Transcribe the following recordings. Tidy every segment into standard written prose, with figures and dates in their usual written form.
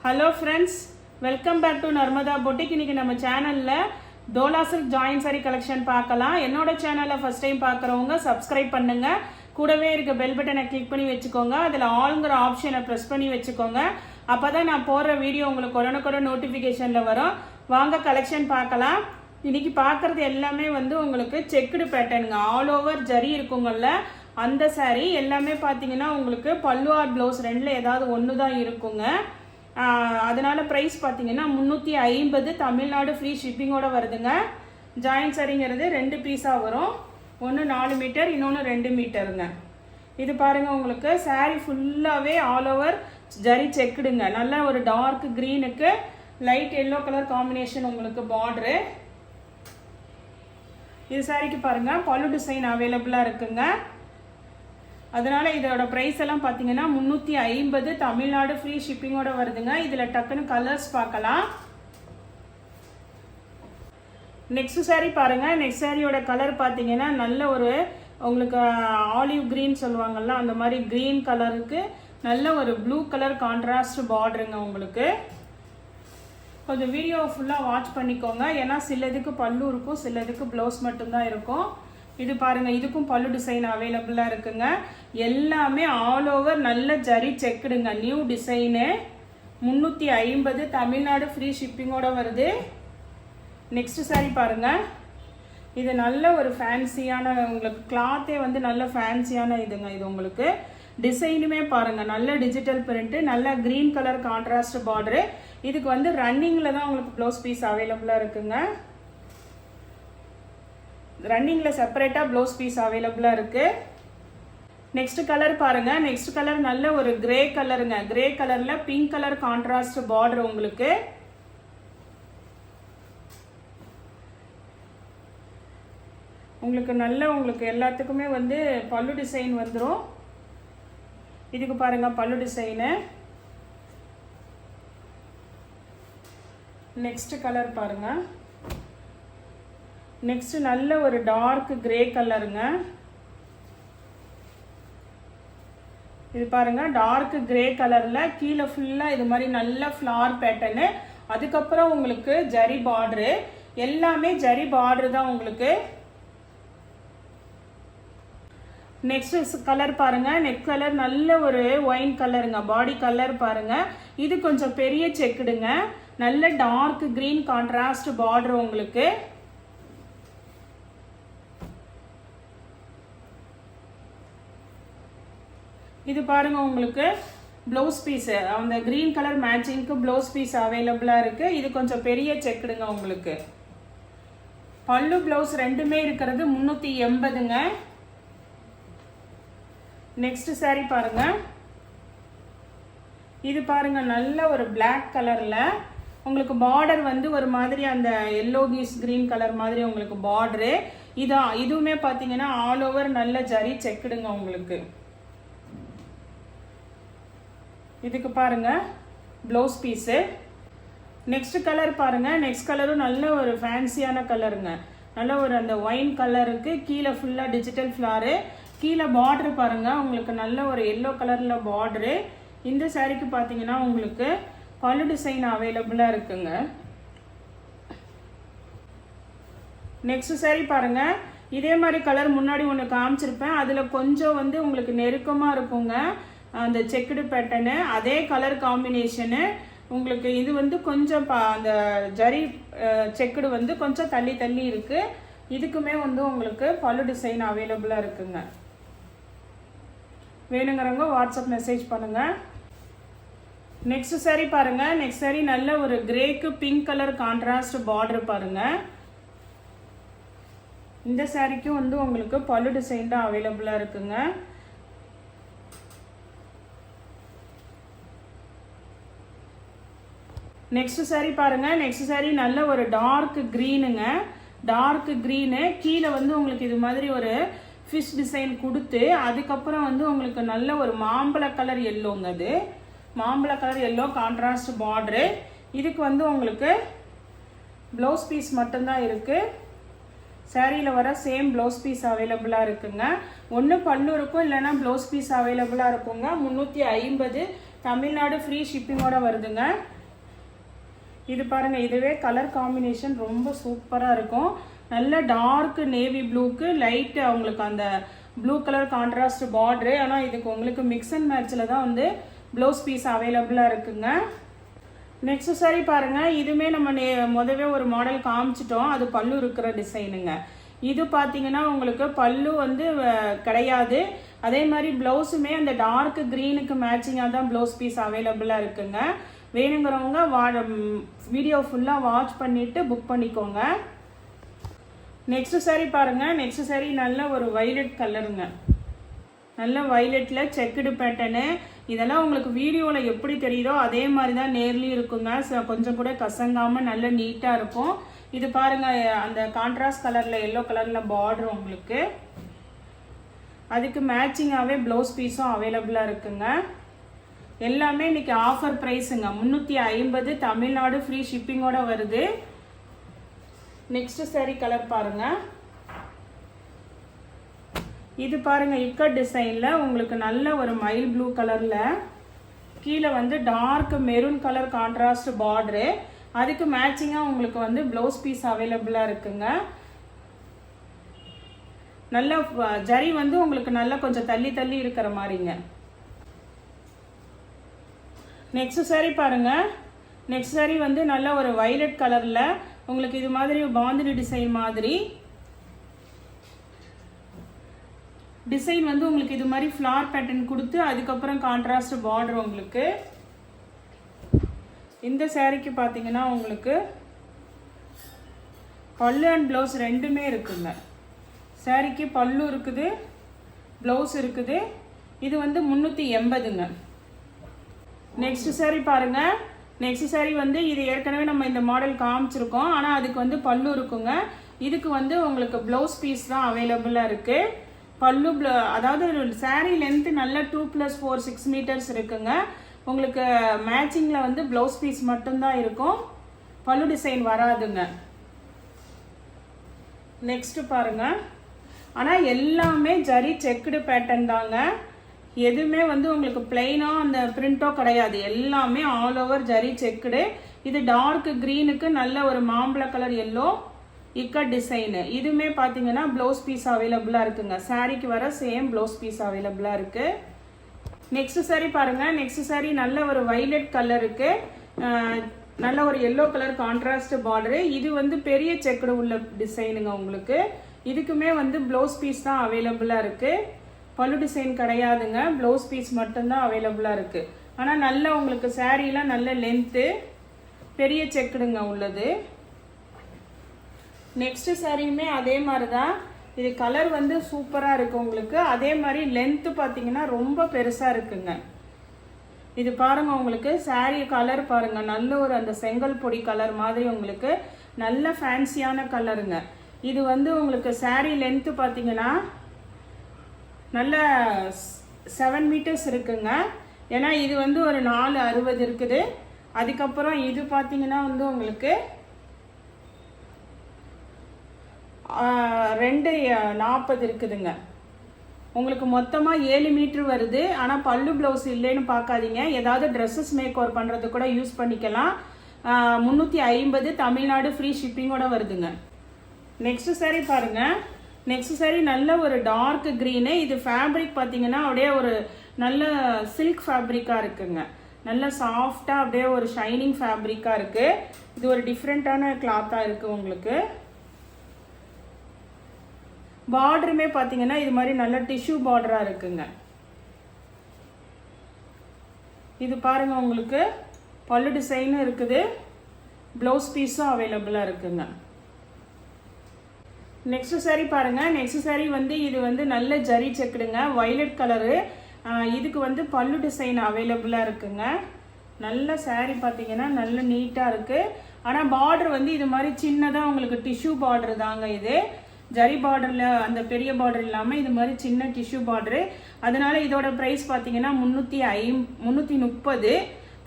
Hello friends, welcome back to Narmada boutique. இன்னைக்கு நம்ம சேனலில் டோலா சில்க் ஜாயின் சாரி கலெக்ஷன் பார்க்கலாம். என்னோட சேனலை ஃபர்ஸ்ட் டைம் பார்க்குறவங்க சப்ஸ்கிரைப் பண்ணுங்க. கூடவே இருக்க பெல் பட்டனை கிளிக் பண்ணி வச்சுக்கோங்க. அதில் ஆல்ங்கிற ஆப்ஷனை ப்ரெஸ் பண்ணி வச்சுக்கோங்க. அப்போ தான் நான் போடுற வீடியோ உங்களுக்கு உடனுக்குடன் நோட்டிஃபிகேஷனில் வரும். வாங்க கலெக்ஷன் பார்க்கலாம். இன்னைக்கு பார்க்குறது எல்லாமே உங்களுக்கு செக்குடு பேட்டர்னுங்க. ஆல் ஓவர் ஜரி இருக்குங்கள்ல, அந்த சாரீ எல்லாமே பார்த்தீங்கன்னா உங்களுக்கு பல்லு ஆர் ப்ளவுஸ் ரெண்டில் ஏதாவது ஒன்று தான் இருக்குங்க. அதனால ப்ரைஸ் பார்த்தீங்கன்னா 350. தமிழ்நாடு ஃப்ரீ ஷிப்பிங்கோட வருதுங்க. ஜாயின் சாரிங்கிறது 2 பீஸாக வரும். ஒன்று 4 மீட்டர், இன்னொன்று 2 மீட்டருங்க. இது பாருங்கள், உங்களுக்கு சாரீ ஃபுல்லாகவே ஆல் ஓவர் ஜரி செக்குடுங்க. நல்ல ஒரு டார்க் க்ரீனுக்கு லைட் எல்லோ கலர் காம்பினேஷன் உங்களுக்கு பார்டரு. இது சாரிக்கு பாருங்கள் பல்லு டிசைன் அவைலபிளாக இருக்குங்க. அதனால இதோட ப்ரைஸ் எல்லாம் பார்த்தீங்கன்னா 350. தமிழ்நாடு ஃப்ரீ ஷிப்பிங்கோட வருதுங்க. இதில் டக்குன்னு கலர்ஸ் பார்க்கலாம். நெக்ஸ்ட் சாரீ பாருங்க. நெக்ஸ்ட் சாரியோட கலர் பார்த்தீங்கன்னா நல்ல ஒரு உங்களுக்கு ஆலிவ் கிரீன் சொல்லுவாங்கல்ல, அந்த மாதிரி கிரீன் கலருக்கு நல்ல ஒரு ப்ளூ கலர் கான்ட்ராஸ்ட் பார்டருங்க. உங்களுக்கு கொஞ்சம் வீடியோ ஃபுல்லாக வாட்ச் பண்ணிக்கோங்க. ஏன்னா சிலதுக்கு பல்லு இருக்கும், சிலதுக்கு ப்ளவுஸ் மட்டும்தான் இருக்கும். இது பாருங்க, இதுக்கும் பல்லு டிசைன் அவைலபிளாக இருக்குங்க. எல்லாமே ஆல் ஓவர் நல்ல ஜரி செக்குடுங்க. New design. 350. தமிழ்நாடு ஃப்ரீ ஷிப்பிங்கோட வருது. நெக்ஸ்ட் சாரி பாருங்க. இது நல்ல ஒரு ஃபேன்சியான உங்களுக்கு கிளாத்தே நல்ல ஃபேன்சியான இதுங்க. இது உங்களுக்கு டிசைனுமே பாருங்க, நல்ல டிஜிட்டல் பிரிண்ட், நல்ல கிரீன் கலர் கான்ட்ராஸ்ட் பார்டரு. இதுக்கு ரன்னிங்ல தான் உங்களுக்கு ப்ளவுஸ் பீஸ் அவைலபிளாக இருக்குங்க. ரன்னிங்ல செப்பரேட்டா ப்ளவுஸ் பீஸ் அவைலபிளா இருக்கு. நெக்ஸ்ட் கலர் பாருங்க. நெக்ஸ்ட் கலர் நல்ல ஒரு கிரே கலருங்க. கிரே கலர்ல பிங்க் கலர் கான்ட்ராஸ்ட் பார்டர். உங்களுக்கு உங்களுக்கு எல்லாத்துக்குமே பல்லு டிசைன் வந்துடும். இதுக்கு பாருங்க பல்லு டிசைனு. நெக்ஸ்ட் கலர் பாருங்க. நெக்ஸ்ட் நல்ல ஒரு டார்க் கிரே கலருங்க. இது பாருங்க, டார்க் கிரே கலர்ல கீழே ஃபுல்லா இது மாதிரி நல்ல ஃப்ளார் பேட்டர்னு. அதுக்கப்புறம் உங்களுக்கு ஜரி பார்டரு. எல்லாமே ஜரி பார்டர் தான் உங்களுக்கு. நெக்ஸ்ட் கலர் பாருங்க. நெக்ஸ்ட் கலர் நல்ல ஒரு ஒயின் கலருங்க. பாடி கலர் பாருங்க. இது கொஞ்சம் பெரிய செக்குடுங்க. நல்ல டார்க் கிரீன் கான்ட்ராஸ்ட் பார்டர் உங்களுக்கு. இது பாருங்க, உங்களுக்கு ப்ளவுஸ் பீஸ் அந்த கிரீன் கலர் மேட்சிங்க்கு ப்ளவுஸ் பீஸ் அவைலபிளாக இருக்கு. இது கொஞ்சம் பெரிய செக்குடுங்க உங்களுக்கு. பல்லு ப்ளவுஸ் ரெண்டுமே இருக்கிறது 380ங்க. நெக்ஸ்ட் சாரி பாருங்க. இது பாருங்க, நல்ல ஒரு பிளாக் கலர்ல உங்களுக்கு பார்டர் ஒரு மாதிரி அந்த எல்லோ கீஸ் கிரீன் கலர் மாதிரி உங்களுக்கு பார்டரு. இதுவுமே பார்த்தீங்கன்னா ஆல் ஓவர் நல்ல ஜரி செக்குடுங்க உங்களுக்கு. இதுக்கு பாருங்க ப்ளவுஸ் பீஸு. நெக்ஸ்ட் கலர் பாருங்க. நெக்ஸ்ட் கலரும் நல்ல ஒரு ஃபேன்சியான கலருங்க. நல்ல ஒரு அந்த ஒயின் கலருக்கு கீழே ஃபுல்லாக டிஜிட்டல் ஃப்ளாரு. கீழே பார்டரு பாருங்க, உங்களுக்கு நல்ல ஒரு எல்லோ கலர்ல பார்டரு. இந்த சாரிக்கு பார்த்தீங்கன்னா உங்களுக்கு பல்லு டிசைன் அவைலபிளாக இருக்குங்க. நெக்ஸ்ட் சாரி பாருங்க. இதே மாதிரி கலர் முன்னாடி ஒன்று காமிச்சிருப்பேன். அதில் கொஞ்சம் உங்களுக்கு நெருக்கமாக இருக்குங்க அந்த செக்குடு பேட்டர்னு. அதே கலர் காம்பினேஷனு உங்களுக்கு. இது கொஞ்சம் அந்த ஜரி செக்குடு கொஞ்சம் தள்ளி தள்ளி இருக்கு. இதுக்குமே உங்களுக்கு பல்லு டிசைன் அவைலபிளாக இருக்குங்க. வேணுங்கிறவங்க வாட்ஸ்அப் மெசேஜ் பண்ணுங்க. நெக்ஸ்ட் சாரி பாருங்க. நெக்ஸ்ட் சாரி நல்ல ஒரு கிரேக்கு பிங்க் கலர் கான்ட்ராஸ்ட் பார்டர் பாருங்க. இந்த சாரிக்கும் உங்களுக்கு பல்லு டிசைன் தான் அவைலபிளாக இருக்குங்க. நெக்ஸ்ட் சாரி பாருங்க. நெக்ஸ்ட் சாரி நல்ல ஒரு டார்க் கிரீனுங்க. டார்க் கிரீனு கீழே உங்களுக்கு இது மாதிரி ஒரு ஃபிஷ் டிசைன் கொடுத்து, அதுக்கப்புறம் உங்களுக்கு நல்ல ஒரு மாம்பழ கலர் எல்லோங்க. அது மாம்பழ கலர் எல்லோ கான்ட்ராஸ்ட் பார்டரு. இதுக்கு உங்களுக்கு ப்ளவுஸ் பீஸ் மட்டும்தான் இருக்கு. சாரியில் வர சேம் ப்ளவுஸ் பீஸ் அவைலபிளாக இருக்குங்க. ஒன்று பல்லு இருக்கும், இல்லைன்னா ப்ளவுஸ் பீஸ் அவைலபிளாக இருக்குங்க. 350. தமிழ்நாடு ஃப்ரீ ஷிப்பிங்கோட வருதுங்க. இது பாருங்கள், இதுவே கலர் காம்பினேஷன் ரொம்ப சூப்பராக இருக்கும். நல்ல டார்க் நேவி ப்ளூக்கு லைட்டு அவங்களுக்கு அந்த ப்ளூ கலர் கான்ட்ராஸ்ட் பார்டரு. ஆனால் இதுக்கு உங்களுக்கு மிக்ஸ் அண்ட் மேட்சில் தான் வந்து ப்ளவுஸ் பீஸ் அவைலபிளாக இருக்குங்க. நெக்ஸ்ட் சாரி பாருங்கள், இதுவுமே நம்ம முதவே ஒரு மாடல் காமிச்சிட்டோம். அது பல்லு இருக்கிற டிசைனுங்க. இது பார்த்தீங்கன்னா உங்களுக்கு பல்லு வந்து கிடையாது. அதே மாதிரி ப்ளவுஸுமே அந்த டார்க் க்ரீனுக்கு மேட்சிங்காக தான் ப்ளவுஸ் பீஸ் அவைலபிளாக இருக்குங்க. வேணுங்கிறவங்க வீடியோ ஃபுல்லாக வாட்ச் பண்ணிவிட்டு புக் பண்ணிக்கோங்க. நெக்ஸ்ட் சாரி பாருங்கள். நெக்ஸ்ட் சாரி நல்ல ஒரு வைலட் கலருங்க. நல்ல வைலட்டில் செக்குடு பேட்டர்னு. இதெல்லாம் உங்களுக்கு வீடியோவில் எப்படி தெரியுதோ அதே மாதிரி தான் நேர்லேயும் இருக்குங்க. கொஞ்சம் கூட கசங்காமல் நல்ல நீட்டாக இருக்கும். இது பாருங்கள், அந்த கான்ட்ராஸ்ட் கலரில் எல்லோ கலரில் பார்டர் உங்களுக்கு. அதுக்கு மேட்சிங்காகவே ப்ளவுஸ் பீஸும் அவைலபிளாக இருக்குங்க. எல்லாமே இன்னைக்கு ஆஃபர் ப்ரைஸுங்க. 350 தமிழ்நாடு ஃப்ரீ ஷிப்பிங்கோட வருது. நெக்ஸ்ட் சாரி கலர் பாருங்கள். இது பாருங்கள், இக்கட் டிசைனில் உங்களுக்கு நல்ல ஒரு மயில் ப்ளூ கலரில் கீழே வந்து dark maroon colour contrast border. அதுக்கு மேட்சிங்காக உங்களுக்கு வந்து ப்ளவுஸ் பீஸ் அவைலபிளாக இருக்குங்க. நல்ல ஜரி வந்து உங்களுக்கு நல்லா கொஞ்சம் தள்ளி தள்ளி இருக்கிற மாதிரிங்க. நெக்ஸ்ட் சாரி பாருங்கள். நெக்ஸ்ட் சாரி வந்து நல்ல ஒரு வைலட் கலரில் உங்களுக்கு இது மாதிரி பாந்தினி டிசைன் மாதிரி டிசைன் வந்து உங்களுக்கு இது மாதிரி ஃப்ளார் பேட்டர்ன் கொடுத்து அதுக்கப்புறம் கான்ட்ராஸ்ட் பார்டர் உங்களுக்கு. இந்த சாரிக்கு பார்த்தீங்கன்னா உங்களுக்கு பல்லு அண்ட் ப்ளவுஸ் ரெண்டுமே இருக்குங்க. சாரிக்கு பல்லு இருக்குது, ப்ளவுஸ் இருக்குது. இது வந்து 380ங்க. நெக்ஸ்ட் சாரி பாருங்கள். நெக்ஸ்ட் சாரி வந்து இது ஏற்கனவே நம்ம இந்த மாடல் காமிச்சிருக்கோம். ஆனால் அதுக்கு வந்து பல்லு இருக்குங்க. இதுக்கு வந்து உங்களுக்கு ப்ளவுஸ் பீஸ் தான் அவைலபிளாக இருக்குது. பல்லு அதாவது சாரீ லென்த்து நல்ல 2+4 6 மீட்டர்ஸ் இருக்குங்க. உங்களுக்கு மேட்சிங்கில் வந்து ப்ளவுஸ் பீஸ் மட்டும்தான் இருக்கும், பல்லு டிசைன் வராதுங்க. நெக்ஸ்ட் பாருங்கள். ஆனால் எல்லாமே ஜரி செக்குடு பேட்டர்ன் தாங்க. எதுவுமே வந்து உங்களுக்கு பிளெயினாக அந்த பிரிண்டோ கிடையாது. எல்லாமே ஆல் ஓவர் ஜரி செக்குடு. இது டார்க் க்ரீனுக்கு நல்ல ஒரு மாம்பழ கலர் எல்லோ இக்கட் டிசைனு. இதுவுமே பார்த்தீங்கன்னா ப்ளவுஸ் பீஸ் அவைலபிளாக இருக்குங்க. சாரிக்கு வர சேம் ப்ளவுஸ் பீஸ் அவைலபிளாக இருக்குது. நெக்ஸ்ட் சாரி பாருங்கள். நெக்ஸ்ட் சாரி நல்ல ஒரு வைலட் கலருக்கு நல்ல ஒரு எல்லோ கலர் கான்ட்ராஸ்ட் பார்டரு. இது வந்து பெரிய செக்குடு உள்ள டிசைனுங்க உங்களுக்கு. இதுக்குமே வந்து ப்ளவுஸ் பீஸ் தான் அவைலபிளாக இருக்குது, பல்லு டிசைன் கிடையாதுங்க. ப்ளவுஸ் பீஸ் மட்டும்தான் அவைலபிளாக இருக்குது. ஆனால் நல்ல உங்களுக்கு சாரீலாம் நல்ல லென்த்து பெரிய செக்குடுங்க உள்ளது. நெக்ஸ்ட் சாரியுமே அதே மாதிரி தான். இது கலர் வந்து சூப்பராக இருக்குது உங்களுக்கு. அதே மாதிரி லென்த்து பார்த்தீங்கன்னா ரொம்ப பெருசாக இருக்குங்க. இது பாருங்கள், உங்களுக்கு சாரீ கலர் பாருங்கள், நல்ல ஒரு அந்த செங்கல் பொடி கலர் மாதிரி உங்களுக்கு நல்ல ஃபேன்சியான கலருங்க. இது வந்து உங்களுக்கு சாரீ லென்த்து பார்த்தீங்கன்னா நல்ல 7 மீட்டர்ஸ் இருக்குங்க. ஏன்னா இது வந்து ஒரு 460 இருக்குது. அதுக்கப்புறம் இது பார்த்தீங்கன்னா வந்து உங்களுக்கு 240 இருக்குதுங்க. உங்களுக்கு மொத்தமாக 7 மீட்ரு வருது. ஆனால் பல்லு ப்ளவுஸ் இல்லைன்னு பார்க்காதீங்க, ஏதாவது ட்ரெஸ்ஸஸ் மேக் ஓவர் பண்ணுறது கூட யூஸ் பண்ணிக்கலாம். 350 தமிழ்நாடு ஃப்ரீ ஷிப்பிங்கோட வருதுங்க. நெக்ஸ்ட் சாரி பாருங்கள். நெக்ஸ்ட் சாரி நல்ல ஒரு டார்க் க்ரீனு. இது ஃபேப்ரிக் பார்த்தீங்கன்னா அப்படியே ஒரு நல்ல சில்க் ஃபேப்ரிக்காக இருக்குங்க. நல்ல சாஃப்டாக அப்படியே ஒரு ஷைனிங் ஃபேப்ரிக்காக இருக்குது. இது ஒரு டிஃப்ரெண்ட்டான கிளாத்தாக இருக்குது உங்களுக்கு. பார்டருமே பார்த்தீங்கன்னா இது மாதிரி நல்ல டிஷ்யூ பார்டராக இருக்குங்க. இது பாருங்கள், உங்களுக்கு பல்லு டிசைனும் இருக்குது, ப்ளவுஸ் பீஸும் அவைலபிளாக இருக்குங்க. நெக்ஸ்ட் சாரி பாருங்கள். நெக்ஸ்ட் சாரி வந்து இது வந்து நல்ல ஜரி செக்குடுங்க, வைலட் கலரு. இதுக்கு வந்து பல்லு டிசைன் அவைலபிளாக இருக்குங்க. நல்ல சாரி பார்த்தீங்கன்னா நல்ல நீட்டாக இருக்குது. ஆனால் பார்டர் வந்து இது மாதிரி சின்னதாக உங்களுக்கு டிஷ்யூ பார்டர் தாங்க. இது ஜரி பார்டரில் அந்த பெரிய பார்டர் இல்லாமல் இது மாதிரி சின்ன டிஷ்யூ பார்டரு. அதனால இதோட ப்ரைஸ் பார்த்தீங்கன்னா 330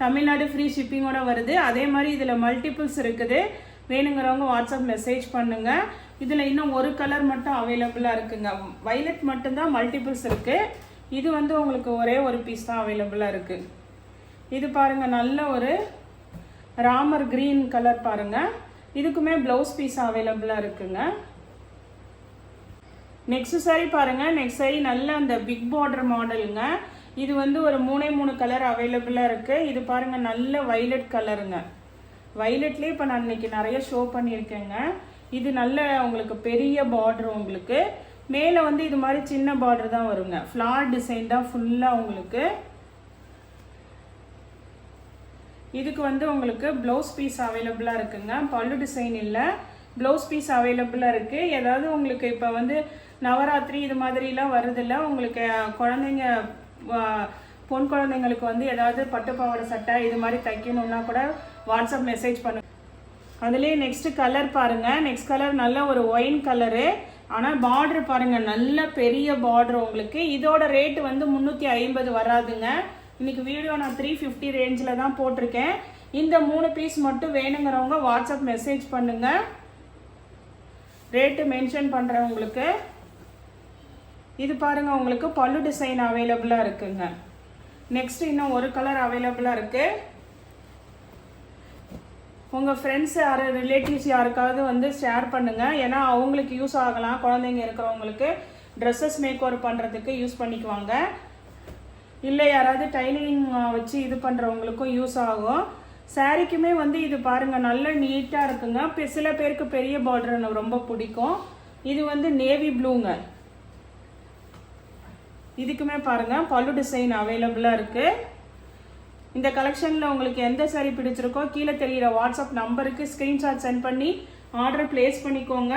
தமிழ்நாடு ஃப்ரீ ஷிப்பிங்கோட வருது. அதே மாதிரி இதில் மல்டிபிள்ஸ் இருக்குது. வேணுங்கிறவங்க வாட்ஸ்அப் மெசேஜ் பண்ணுங்கள். இதில் இன்னும் ஒரு கலர் மட்டும் அவைலபிளாக இருக்குங்க, வைலட் மட்டும்தான் மல்டிபிள்ஸ் இருக்குது. இது வந்து உங்களுக்கு ஒரே ஒரு பீஸ் தான் அவைலபிளாக இருக்குது. இது பாருங்கள், நல்ல ஒரு ராமர் கிரீன் கலர் பாருங்கள். இதுக்குமே ப்ளவுஸ் பீஸ் அவைலபிளாக இருக்குங்க. நெக்ஸ்ட் சாரி பாருங்கள். நெக்ஸ்ட் சாரி நல்ல அந்த பிக் பார்டர் மாடலுங்க. இது வந்து ஒரு 3 கலர் அவைலபிளாக இருக்குது. இது பாருங்கள் நல்ல வைலட் கலருங்க. வைலட்லேயே இப்போ நான் இன்னைக்கு நிறைய ஷோ பண்ணியிருக்கேங்க. இது நல்ல உங்களுக்கு பெரிய பார்டர், உங்களுக்கு மேலே வந்து இது மாதிரி சின்ன பார்டர் தான் வருங்க. ஃப்ளார் டிசைன் தான் ஃபுல்லாக உங்களுக்கு. இதுக்கு வந்து உங்களுக்கு ப்ளவுஸ் பீஸ் அவைலபிளாக இருக்குங்க. பல்லு டிசைன் இல்லை, ப்ளவுஸ் பீஸ் அவைலபிளாக இருக்குது. ஏதாவது உங்களுக்கு இப்போ வந்து நவராத்திரி இது மாதிரிலாம் வருதில்ல, உங்களுக்கு குழந்தைங்க பொன் குழந்தைங்களுக்கு வந்து ஏதாவது பட்டுப்பாவாடை சட்டை இது மாதிரி தைக்கணுன்னா கூட வாட்ஸ்அப் மெசேஜ் பண்ணுங்க. அதுலேயே நெக்ஸ்ட் கலர் பாருங்கள். நெக்ஸ்ட் கலர் நல்ல ஒரு ஒயின் கலரு. ஆனால் பார்டர் பாருங்கள் நல்ல பெரிய பார்டர் உங்களுக்கு. இதோட ரேட்டு வந்து 350 வராதுங்க. இன்னைக்கு வீடியோ நான் 350 ரேஞ்சில் தான் போட்டிருக்கேன். இந்த 3 பீஸ் மட்டும் வேணுங்கிறவங்க வாட்ஸ்அப் மெசேஜ் பண்ணுங்க, ரேட்டு மென்ஷன் பண்ணுறேன் உங்களுக்கு. இது பாருங்க உங்களுக்கு பல்லு டிசைன் அவைலபிளாக இருக்குங்க. நெக்ஸ்ட் இன்னும் ஒரு கலர் அவைலபிளாக இருக்கு. உங்கள் ஃப்ரெண்ட்ஸ் யார் ரிலேட்டிவ்ஸ் யாருக்காவது வந்து ஷேர் பண்ணுங்க. ஏன்னா அவங்களுக்கு யூஸ் ஆகலாம். குழந்தைங்க இருக்கிறவங்களுக்கு ட்ரெஸ்ஸஸ் மேக் ஓவர் பண்ணுறதுக்கு யூஸ் பண்ணிக்குவாங்க. இல்லை யாராவது டைலரிங் வச்சு இது பண்ணுறவங்களுக்கும் யூஸ் ஆகும். சாரிக்குமே வந்து இது பாருங்கள் நல்ல நீட்டாக இருக்குங்க. சில பேருக்கு பெரிய பார்டர் ரொம்ப பிடிக்கும். இது வந்து நேவி ப்ளூங்க. இதுக்குமே பாருங்கள் பல்லு டிசைன் அவைலபிளாக இருக்குது. இந்த கலெக்ஷனில் உங்களுக்கு எந்த சாரி பிடிச்சிருக்கோ கீழே தெரிகிற வாட்ஸ்அப் நம்பருக்கு ஸ்க்ரீன்ஷாட் சென்ட் பண்ணி ஆர்டர் பிளேஸ் பண்ணிக்கோங்க.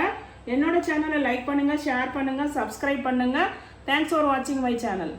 என்னோட சேனலை லைக் பண்ணுங்கள், ஷேர் பண்ணுங்கள், சப்ஸ்கிரைப் பண்ணுங்கள். தேங்க்ஸ் ஃபார் வாட்சிங் மை சேனல்.